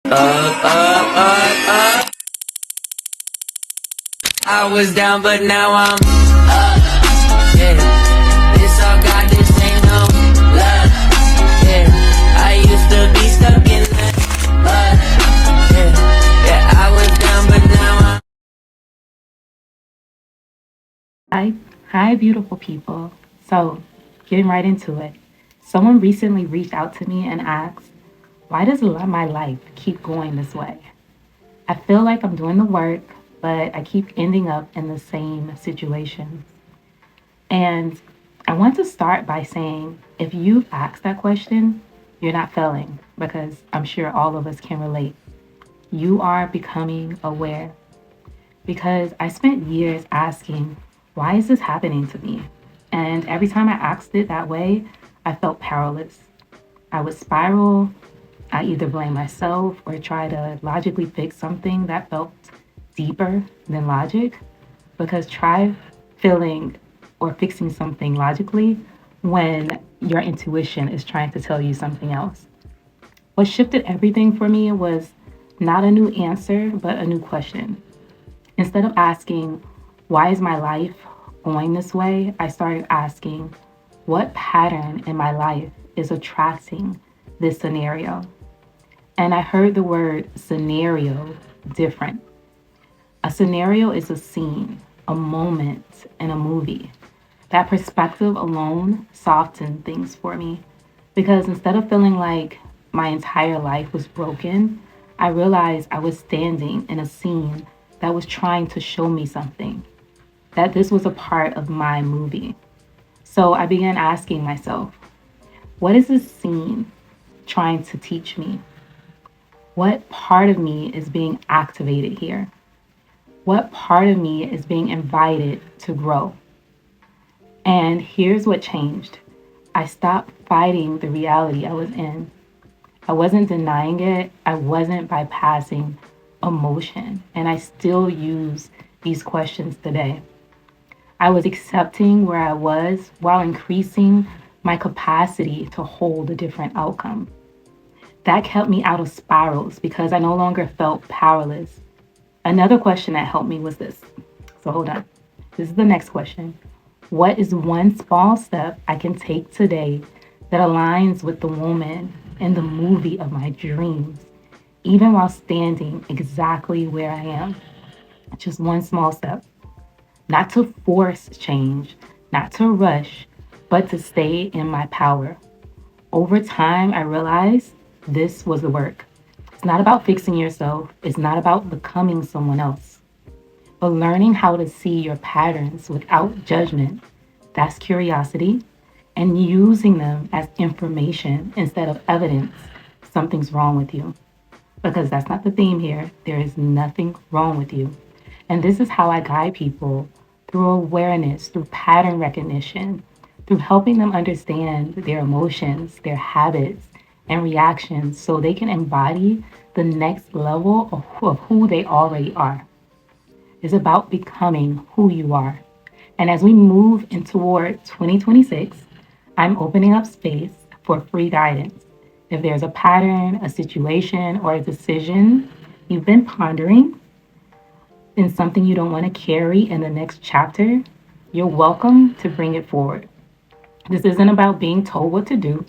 I was down, but now I'm yeah. This all God, this ain't no love. Yeah, I used to be stuck in that mud. Yeah, I was down, but now I'm. Hi, beautiful people. So, getting right into it. Someone recently reached out to me and asked, why does my life keep going this way? I feel like I'm doing the work, but I keep ending up in the same situation. And I want to start by saying, if you've asked that question, you're not failing because I'm sure all of us can relate. You are becoming aware because I spent years asking, why is this happening to me? And every time I asked it that way, I felt powerless. I would spiral. I either blame myself or try to logically fix something that felt deeper than logic. Because try feeling or fixing something logically when your intuition is trying to tell you something else. What shifted everything for me was not a new answer, but a new question. Instead of asking, why is my life going this way? I started asking, what pattern in my life is attracting this scenario? And I heard the word scenario different. A scenario is a scene, a moment in a movie. That perspective alone softened things for me because instead of feeling like my entire life was broken, I realized I was standing in a scene that was trying to show me something, that this was a part of my movie. So I began asking myself, what is this scene trying to teach me? What part of me is being activated here? What part of me is being invited to grow? And here's what changed. I stopped fighting the reality I was in. I wasn't denying it. I wasn't bypassing emotion. And I still use these questions today. I was accepting where I was while increasing my capacity to hold a different outcome. That kept me out of spirals because I no longer felt powerless. Another question that helped me was this. So hold on. This is the next question. What is one small step I can take today that aligns with the woman in the movie of my dreams, even while standing exactly where I am? Just one small step. Not to force change, not to rush, but to stay in my power. Over time, I realized this was the work. It's not about fixing yourself, it's not about becoming someone else, but learning how to see your patterns without judgment. That's curiosity, and using them as information instead of evidence something's wrong with you. Because that's not the theme here. There is nothing wrong with you. And this is how I guide people through awareness, through pattern recognition, through helping them understand their emotions, their habits, and reactions so they can embody the next level of who they already are. It's about becoming who you are. And as we move in toward 2026, I'm opening up space for free guidance. If there's a pattern, a situation, or a decision you've been pondering and something you don't want to carry in the next chapter, you're welcome to bring it forward. This isn't about being told what to do.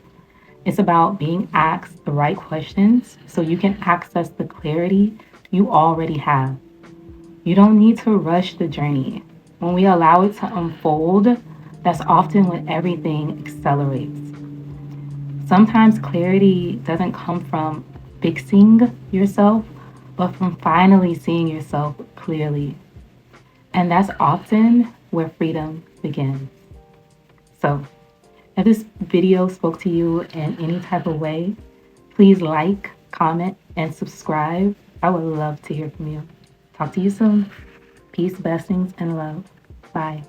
It's about being asked the right questions so you can access the clarity you already have. You don't need to rush the journey. When we allow it to unfold, that's often when everything accelerates. Sometimes clarity doesn't come from fixing yourself, but from finally seeing yourself clearly. And that's often where freedom begins. So, if this video spoke to you in any type of way, please like, comment, and subscribe. I would love to hear from you. Talk to you soon. Peace, blessings, and love. Bye.